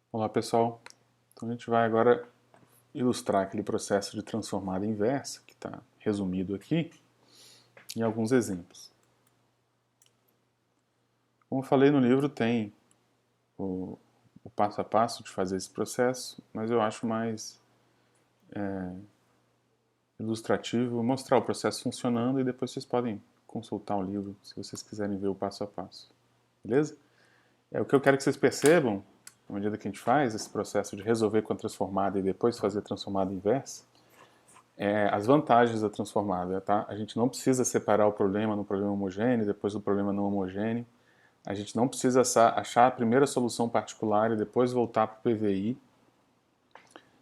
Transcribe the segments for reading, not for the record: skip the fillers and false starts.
Olá pessoal, então a gente vai agora ilustrar aquele processo de transformada inversa que está resumido aqui em alguns exemplos. Como eu falei no livro, tem o passo a passo de fazer esse processo, mas eu acho mais ilustrativo mostrar o processo funcionando e depois vocês podem consultar o livro se vocês quiserem ver o passo a passo, beleza? O que eu quero que vocês percebam, à medida que a gente faz esse processo de resolver com a transformada e depois fazer a transformada inversa, as vantagens da transformada, tá? A gente não precisa separar o problema no problema homogêneo, depois do problema não homogêneo. A gente não precisa achar a primeira solução particular e depois voltar para o PVI.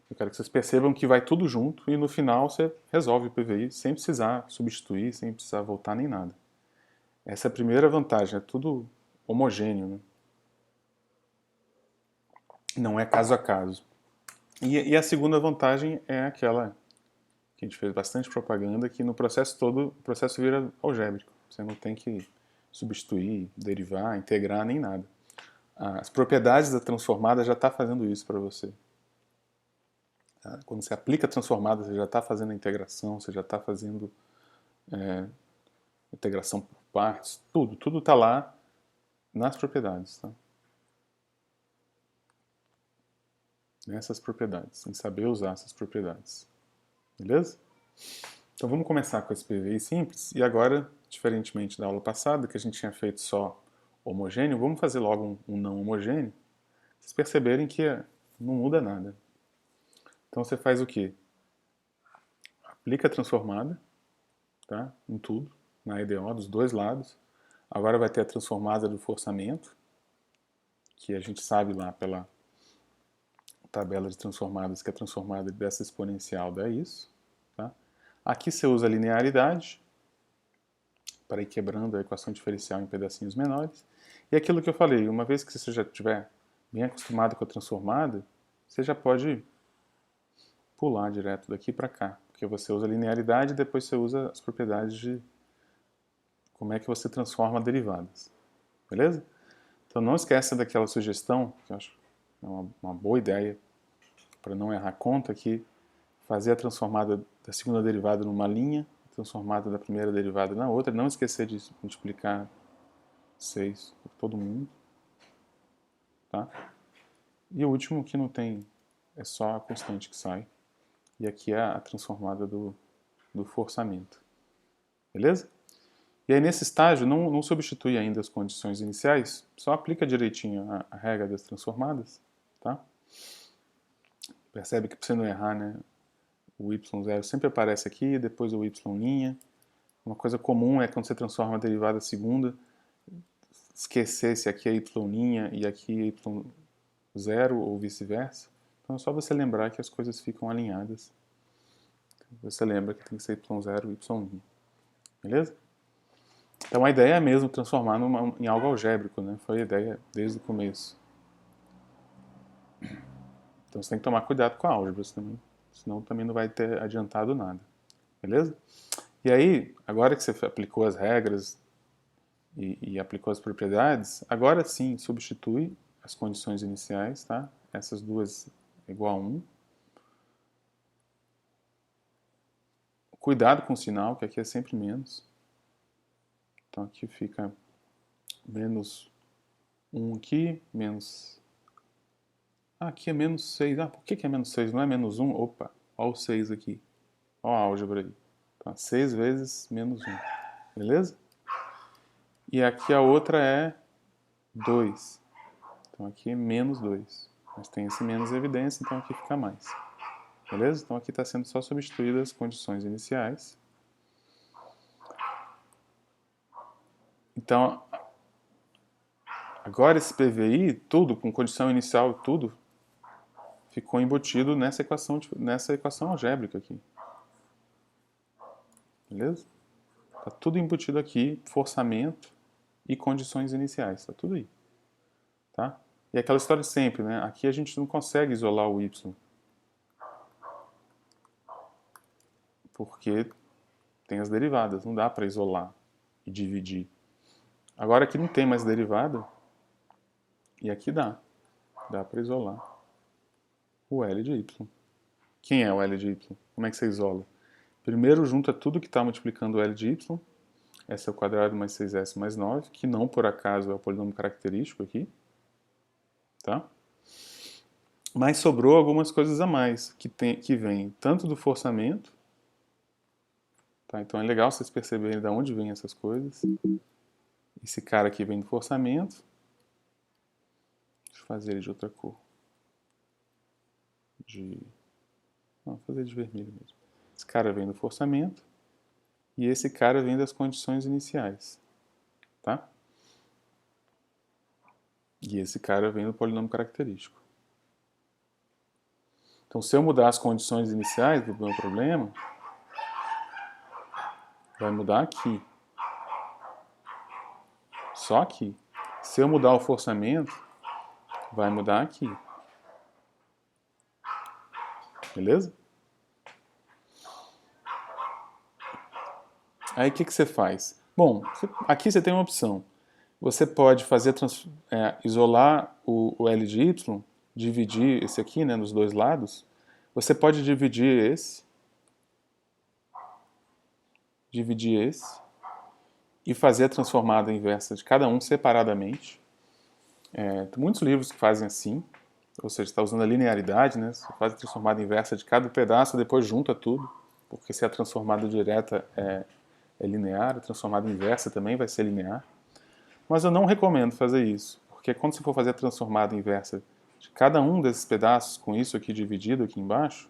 Eu quero que vocês percebam que vai tudo junto e no final você resolve o PVI sem precisar substituir, sem precisar voltar nem nada. Essa é a primeira vantagem, é tudo homogêneo, né? Não é caso a caso. E a segunda vantagem é aquela que a gente fez bastante propaganda, que no processo todo, o processo vira algébrico. Você não tem que substituir, derivar, integrar, nem nada. As propriedades da transformada já está fazendo isso para você. Tá? Quando você aplica a transformada, você já está fazendo a integração, você já está fazendo integração por partes, tudo está lá nas propriedades. Tá? Nessas propriedades, em saber usar essas propriedades. Beleza? Então vamos começar com esse PVI simples, e agora, diferentemente da aula passada, que a gente tinha feito só homogêneo, vamos fazer logo um não homogêneo, vocês perceberem que não muda nada. Então você faz o quê? Aplica a transformada, tá? Em tudo, na EDO, dos dois lados. Agora vai ter a transformada do forçamento, que a gente sabe lá pela tabela de transformadas que a transformada dessa exponencial dá isso. Tá? Aqui você usa a linearidade, para ir quebrando a equação diferencial em pedacinhos menores. E aquilo que eu falei, uma vez que você já estiver bem acostumado com a transformada, você já pode pular direto daqui para cá, porque você usa a linearidade e depois você usa as propriedades de como é que você transforma derivadas. Beleza? Então não esqueça daquela sugestão, que eu acho é uma boa ideia, para não errar conta, que fazer a transformada da segunda derivada numa linha, transformada da primeira derivada na outra, não esquecer de multiplicar 6 por todo mundo. Tá? E o último que não tem, é só a constante que sai. E aqui é a transformada do forçamento. Beleza? E aí nesse estágio não substitui ainda as condições iniciais, só aplica direitinho a regra das transformadas. Tá? Percebe que para você não errar, né, o y0 sempre aparece aqui, depois o y'. Uma coisa comum é quando você transforma a derivada segunda, esquecer se aqui é y' e aqui é y0 ou vice-versa. Então é só você lembrar que as coisas ficam alinhadas. Você lembra que tem que ser y0 e y'. Beleza? Então a ideia é mesmo transformar em algo algébrico, né? Foi a ideia desde o começo. Então você tem que tomar cuidado com a álgebra, senão também não vai ter adiantado nada. Beleza? E aí, agora que você aplicou as regras e aplicou as propriedades, agora sim substitui as condições iniciais, tá? Essas duas igual a 1. Cuidado com o sinal, que aqui é sempre menos. Então aqui fica menos 1 aqui, menos... aqui é menos 6. Por que é menos 6? Não é menos 1? Opa, olha o 6 aqui. Olha a álgebra aí. Então, 6 vezes menos 1. Beleza? E aqui a outra é 2. Então aqui é menos 2. Mas tem esse menos evidência, então aqui fica mais. Beleza? Então aqui está sendo só substituídas as condições iniciais. Então, agora esse PVI, tudo, com condição inicial e tudo, ficou embutido nessa equação algébrica aqui. Beleza? Está tudo embutido aqui, forçamento e condições iniciais. Está tudo aí. Tá? E aquela história de sempre, né? Aqui a gente não consegue isolar o y. Porque tem as derivadas, não dá para isolar e dividir. Agora aqui não tem mais derivada, e aqui dá para isolar o L de Y. Quem é o L de Y? Como é que você isola? Primeiro junta tudo que está multiplicando o L de Y, S ao quadrado mais 6S mais 9, que não por acaso é o polinômio característico aqui, tá? Mas sobrou algumas coisas a mais, que vem tanto do forçamento, tá? Então é legal vocês perceberem de onde vêm essas coisas. Esse cara aqui vem do forçamento. Deixa eu fazer ele de outra cor. Não, vou fazer de vermelho mesmo. Esse cara vem do forçamento e esse cara vem das condições iniciais, tá? E esse cara vem do polinômio característico. Então, se eu mudar as condições iniciais do meu problema, vai mudar aqui. Só aqui. Se eu mudar o forçamento, vai mudar aqui. Beleza? Aí o que você faz? Bom, aqui você tem uma opção. Você pode isolar o L de Y, dividir esse aqui, né, nos dois lados. Você pode dividir esse e fazer a transformada inversa de cada um separadamente. Tem muitos livros que fazem assim, ou seja, está usando a linearidade, né? Você faz a transformada inversa de cada pedaço, depois junta tudo, porque se a transformada direta é linear, a transformada inversa também vai ser linear. Mas eu não recomendo fazer isso, porque quando você for fazer a transformada inversa de cada um desses pedaços, com isso aqui dividido aqui embaixo,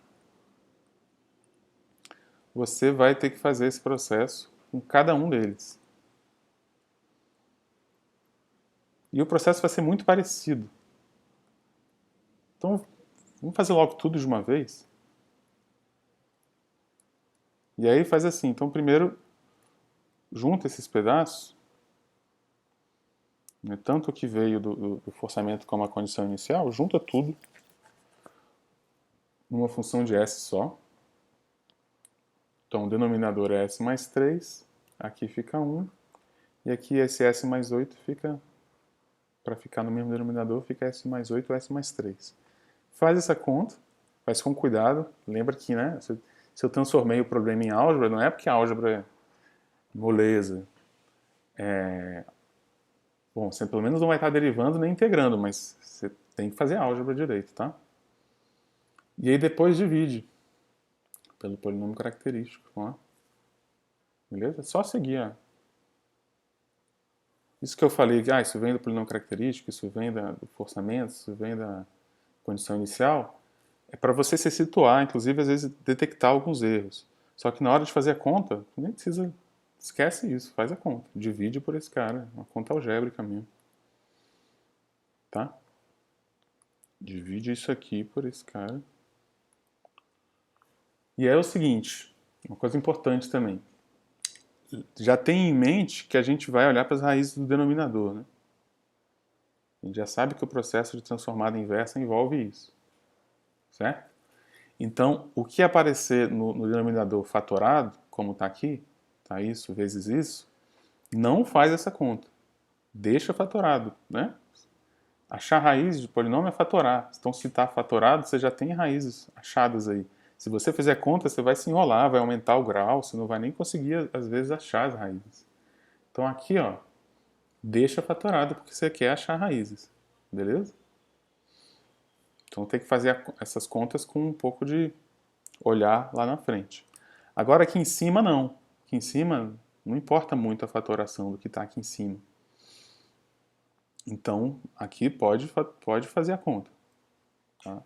você vai ter que fazer esse processo com cada um deles. E o processo vai ser muito parecido. Então, vamos fazer logo tudo de uma vez? E aí faz assim, então primeiro junta esses pedaços, né, tanto o que veio do forçamento como a condição inicial, junta tudo numa função de S só. Então o denominador é S mais 3, aqui fica 1, e aqui esse S mais 8 fica, para ficar no mesmo denominador, fica S mais 8 ou S mais 3. Faz essa conta, faz com cuidado, lembra que, né, se eu transformei o problema em álgebra, não é porque a álgebra é moleza. Bom, você pelo menos não vai estar derivando nem integrando, mas você tem que fazer álgebra direito, tá? E aí depois divide pelo polinômio característico, ó. Beleza? É só seguir. Isso que eu falei, isso vem do polinômio característico, isso vem do forçamento, isso vem da condição inicial, é para você se situar, inclusive às vezes detectar alguns erros. Só que na hora de fazer a conta, nem precisa, esquece isso, faz a conta, divide por esse cara, uma conta algébrica mesmo. Tá? Divide isso aqui por esse cara. E é o seguinte, uma coisa importante também. Já tem em mente que a gente vai olhar para as raízes do denominador, né? A gente já sabe que o processo de transformada inversa envolve isso, certo? Então, o que aparecer no denominador fatorado, como está aqui, tá isso vezes isso, não faz essa conta. Deixa fatorado, né? Achar raiz de polinômio é fatorar. Então, se está fatorado, você já tem raízes achadas aí. Se você fizer conta, você vai se enrolar, vai aumentar o grau, você não vai nem conseguir, às vezes, achar as raízes. Então, aqui, ó, deixa fatorado, porque você quer achar raízes. Beleza? Então, tem que fazer essas contas com um pouco de olhar lá na frente. Agora, aqui em cima, não. Aqui em cima, não importa muito a fatoração do que está aqui em cima. Então, aqui pode fazer a conta. Tá?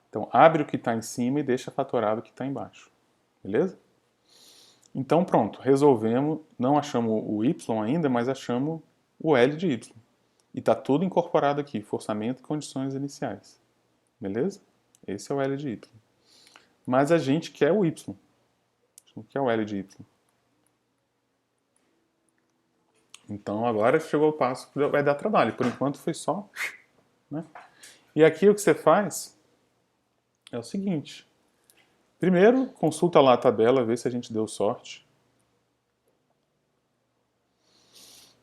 Então, abre o que está em cima e deixa fatorado o que está embaixo. Beleza? Então, pronto. Resolvemos. Não achamos o y ainda, mas achamos o L de y. E está tudo incorporado aqui. Forçamento e condições iniciais. Beleza? Esse é o L de y. Mas a gente quer o y. A gente não quer o L de y. Então, agora chegou o passo que vai dar trabalho. Por enquanto foi só... né? E aqui o que você faz é o seguinte. Primeiro, consulta lá a tabela, vê se a gente deu sorte.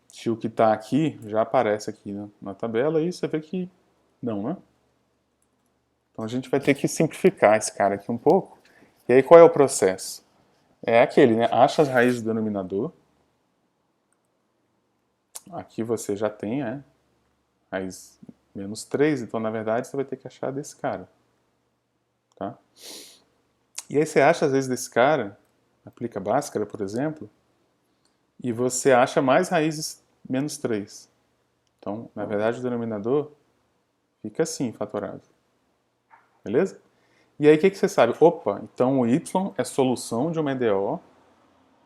Se o que está aqui já aparece aqui, né, na tabela, e você vê que não, né? Então a gente vai ter que simplificar esse cara aqui um pouco. E aí qual é o processo? É aquele, né? Acha as raízes do denominador. Aqui você já tem, né? Raiz menos 3, então na verdade você vai ter que achar desse cara. Tá? E aí você acha às vezes desse cara, aplica Bhaskara, por exemplo, e você acha mais raízes menos 3. Então, na verdade, o denominador fica assim, fatorado. Beleza? E aí o que você sabe? Opa, então o y é solução de uma EDO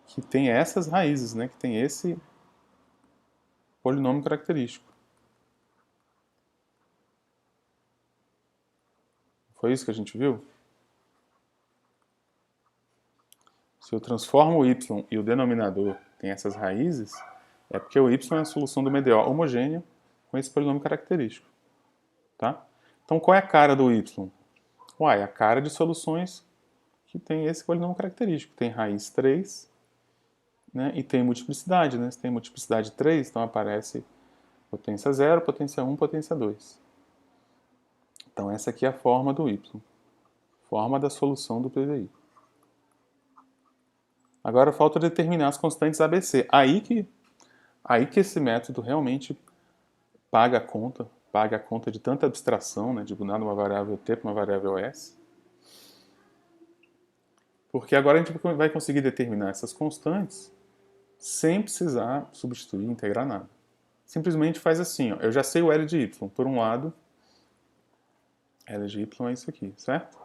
que tem essas raízes, né? Que tem esse polinômio característico. Foi isso que a gente viu? Se eu transformo o y e o denominador tem essas raízes, é porque o y é a solução de uma EDO homogênea com esse polinômio característico. Tá? Então qual é a cara do y? Uai, a cara de soluções que tem esse polinômio característico. Tem raiz 3, né, e tem multiplicidade. Né? Se tem multiplicidade 3, então aparece potência 0, potência 1, potência 2. Então essa aqui é a forma do y. Forma da solução do PDI. Agora falta determinar as constantes ABC. Aí que esse método realmente paga a conta de tanta abstração, né, de mudar uma variável t para uma variável s. Porque agora a gente vai conseguir determinar essas constantes sem precisar substituir, integrar nada. Simplesmente faz assim, ó, eu já sei o L de y. Por um lado, L de y é isso aqui, certo?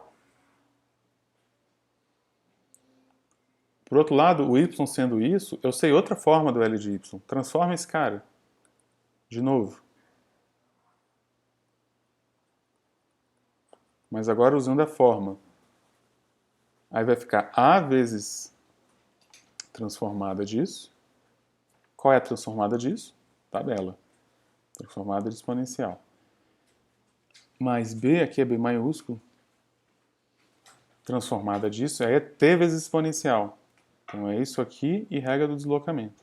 Por outro lado, o y sendo isso, eu sei outra forma do L de y. Transforma esse cara. De novo. Mas agora usando a forma. Aí vai ficar A vezes transformada disso. Qual é a transformada disso? Tabela. Transformada de exponencial. Mais B, aqui é B maiúsculo. Transformada disso, aí é T vezes exponencial. Então é isso aqui e regra do deslocamento.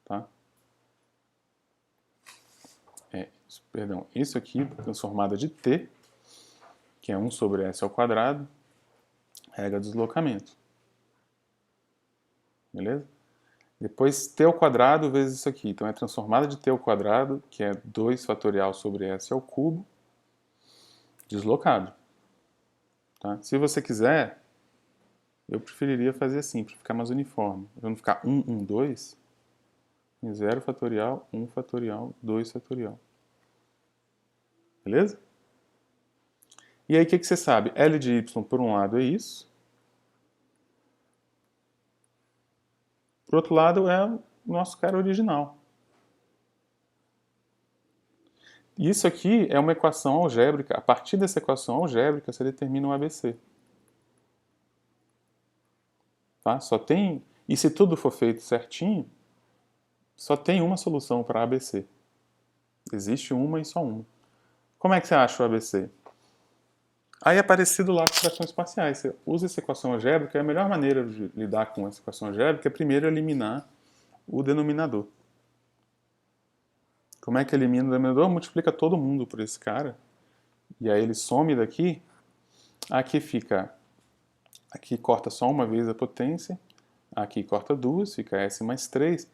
Tá? Perdão, isso aqui transformada de T, que é 1 sobre S ao quadrado, regra do deslocamento. Beleza? Depois T ao quadrado vezes isso aqui. Então é transformada de T ao quadrado, que é 2 fatorial sobre S ao cubo, deslocado. Tá? Se você quiser, eu preferiria fazer assim, para ficar mais uniforme. Para não ficar 1, 1, 2, 0 fatorial, 1 fatorial, 2 fatorial. Beleza? E aí o que você sabe? L de y por um lado é isso. Por outro lado é o nosso cara original. Isso aqui é uma equação algébrica. A partir dessa equação algébrica você determina um ABC. Tá? Só tem... E se tudo for feito certinho, só tem uma solução para ABC. Existe uma e só uma. Como é que você acha o ABC? Aí é parecido lá com frações parciais. Você usa essa equação algébrica, e a melhor maneira de lidar com essa equação algébrica é primeiro eliminar o denominador. Como é que elimina o denominador? Multiplica todo mundo por esse cara. E aí ele some daqui. Aqui fica... Aqui corta só uma vez a potência. Aqui corta duas, fica S mais 3.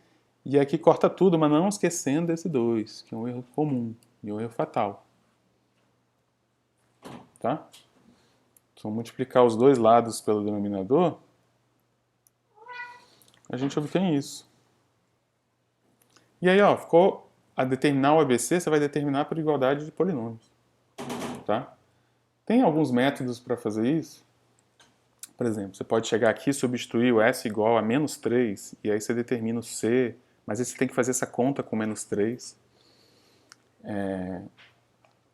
E aqui corta tudo, mas não esquecendo desse 2, que é um erro comum e um erro fatal. Tá? Então, multiplicar os dois lados pelo denominador, a gente obtém isso. E aí, ó, ficou a determinar o ABC, você vai determinar por igualdade de polinômios. Tá? Tem alguns métodos para fazer isso. Por exemplo, você pode chegar aqui e substituir o S igual a menos 3, e aí você determina o C, mas aí você tem que fazer essa conta com menos 3.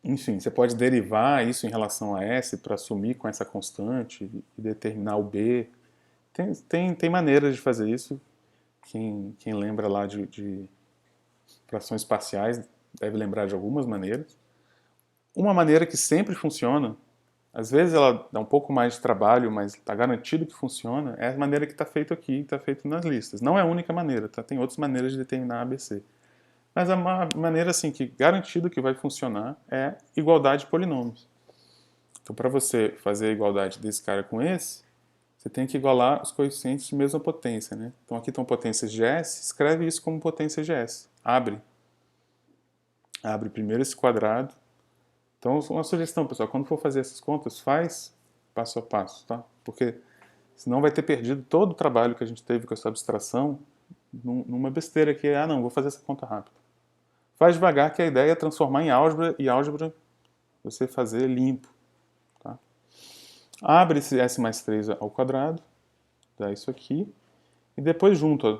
Enfim, você pode derivar isso em relação a S para assumir com essa constante e determinar o B. Tem maneiras de fazer isso. Quem lembra lá de frações parciais deve lembrar de algumas maneiras. Uma maneira que sempre funciona, às vezes ela dá um pouco mais de trabalho, mas está garantido que funciona, é a maneira que está feito aqui, está feito nas listas. Não é a única maneira, tá? Tem outras maneiras de determinar ABC. Mas a maneira assim que garantido que vai funcionar é igualdade de polinômios. Então, para você fazer a igualdade desse cara com esse, você tem que igualar os coeficientes de mesma potência, né? Então aqui estão potências de S, escreve isso como potência de S. Abre primeiro esse quadrado. Então, uma sugestão, pessoal, quando for fazer essas contas, faz passo a passo, tá? Porque senão vai ter perdido todo o trabalho que a gente teve com essa abstração numa besteira que é, não, vou fazer essa conta rápida. Faz devagar, que a ideia é transformar em álgebra, e álgebra você fazer limpo, tá? Abre esse S mais 3 ao quadrado, dá isso aqui, e depois junta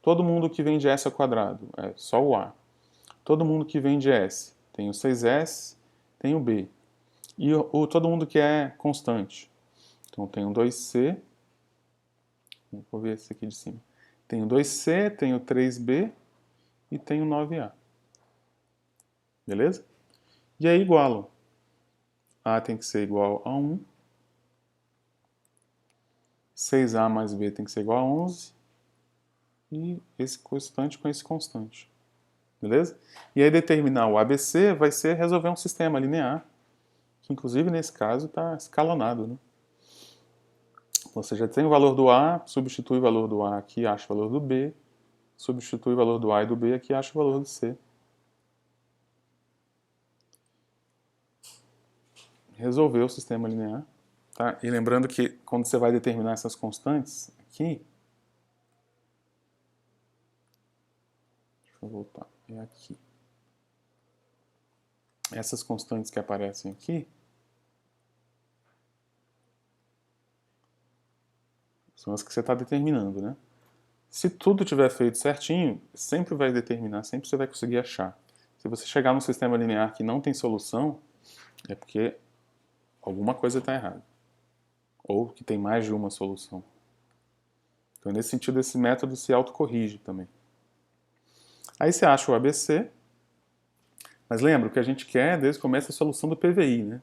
todo mundo que vem de S ao quadrado, é só o A. Todo mundo que vem de S, tem o 6S, tem o B. E todo mundo que é constante. Então tem o 2C, vou ver esse aqui de cima. Tem o 2C, tem o 3B e tem o 9A. Beleza? E aí igualam. A tem que ser igual a 1. 6A mais B tem que ser igual a 11. E esse constante com esse constante. Beleza? E aí determinar o ABC vai ser resolver um sistema linear, que inclusive nesse caso está escalonado, né? Então, você já tem o valor do A, substitui o valor do A aqui, acha o valor do B, substitui o valor do A e do B aqui, acha o valor do C. Resolveu o sistema linear. Tá? E lembrando que quando você vai determinar essas constantes aqui, deixa eu voltar, é aqui. Essas constantes que aparecem aqui são as que você está determinando, né? Se tudo tiver feito certinho, sempre vai determinar, sempre você vai conseguir achar. Se você chegar num sistema linear que não tem solução, é porque alguma coisa está errada. Ou que tem mais de uma solução. Então, nesse sentido, esse método se autocorrige também. Aí você acha o ABC, mas lembra, o que a gente quer desde o começo é a solução do PVI, né?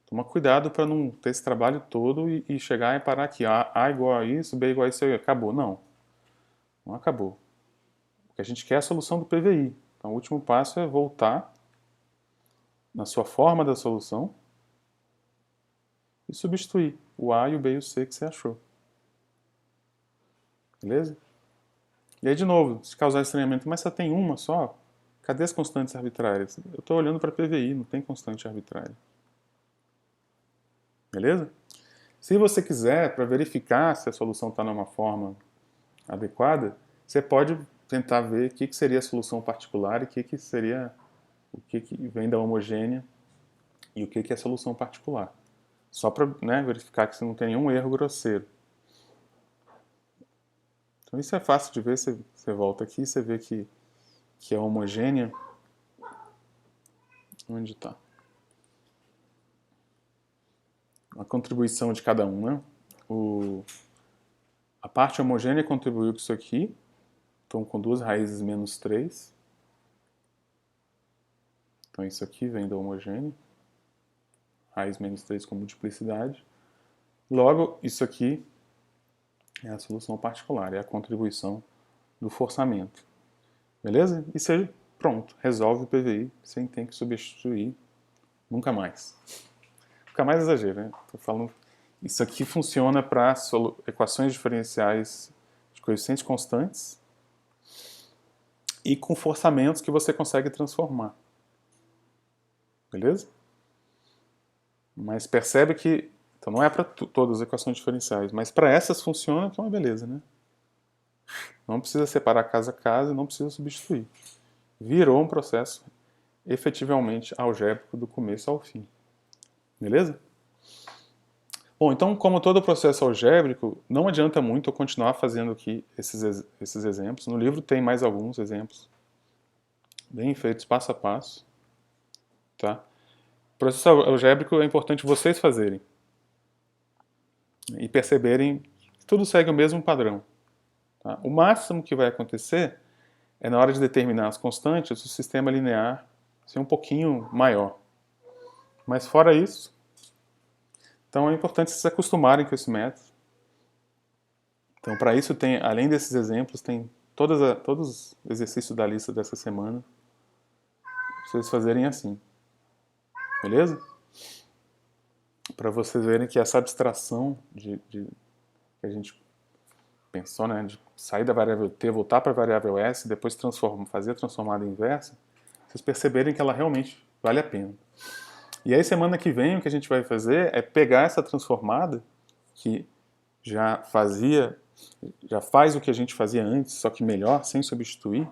Toma cuidado para não ter esse trabalho todo e chegar e parar aqui. A igual a isso, B igual a isso, acabou. Não. Não acabou. O que a gente quer é a solução do PVI. Então, o último passo é voltar na sua forma da solução e substituir o A e o B e o C que você achou. Beleza? E aí, de novo, se causar estranhamento, mas só tem uma só, cadê as constantes arbitrárias? Eu estou olhando para PVI, não tem constante arbitrária. Beleza? Se você quiser, para verificar se a solução está numa forma adequada, você pode tentar ver o que seria a solução particular e o que vem da homogênea e o que é a solução particular. Só para, né, verificar que você não tem nenhum erro grosseiro. Então isso é fácil de ver, você volta aqui e você vê que é homogênea. Onde está? A contribuição de cada um, né? A parte homogênea contribuiu com isso aqui, então com 2 raízes menos 3. Então isso aqui vem da homogênea, raiz menos 3 com multiplicidade. Logo, isso aqui é a solução particular, é a contribuição do forçamento. Beleza? E você, pronto, resolve o PVI sem ter que substituir nunca mais. Nunca mais exagero, né? Tô falando, isso aqui funciona para equações diferenciais de coeficientes constantes e com forçamentos que você consegue transformar. Beleza? Mas percebe que, então não é para todas as equações diferenciais, mas para essas funciona, então é beleza, né? Não precisa separar casa a casa e não precisa substituir. Virou um processo efetivamente algébrico do começo ao fim. Beleza? Bom, então, como todo processo algébrico, não adianta muito eu continuar fazendo aqui esses exemplos. No livro tem mais alguns exemplos bem feitos passo a passo. Tá? O processo algébrico é importante vocês fazerem e perceberem que tudo segue o mesmo padrão. Tá? O máximo que vai acontecer é na hora de determinar as constantes, o sistema linear ser um pouquinho maior. Mas fora isso, então é importante vocês se acostumarem com esse método. Então, para isso, além desses exemplos, tem todos os exercícios da lista dessa semana vocês fazerem assim. Beleza? Para vocês verem que essa abstração que a gente pensou, né, de sair da variável t, voltar para a variável s, depois fazer a transformada inversa, vocês perceberem que ela realmente vale a pena. E aí semana que vem o que a gente vai fazer é pegar essa transformada que já faz o que a gente fazia antes, só que melhor, sem substituir.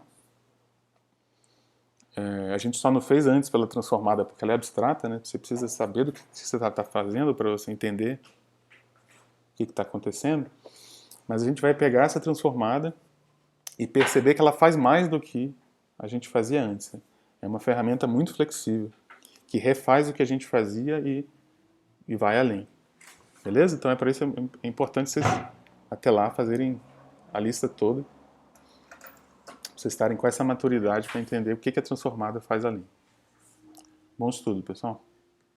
A gente só não fez antes pela transformada porque ela é abstrata, né? Você precisa saber do que você está fazendo para você entender o que está acontecendo. Mas a gente vai pegar essa transformada e perceber que ela faz mais do que a gente fazia antes. Né? É uma ferramenta muito flexível, que refaz o que a gente fazia e vai além. Beleza? Então é para isso é importante vocês até lá fazerem a lista toda, pra vocês estarem com essa maturidade para entender o que a transformada faz além. Bom estudo, pessoal.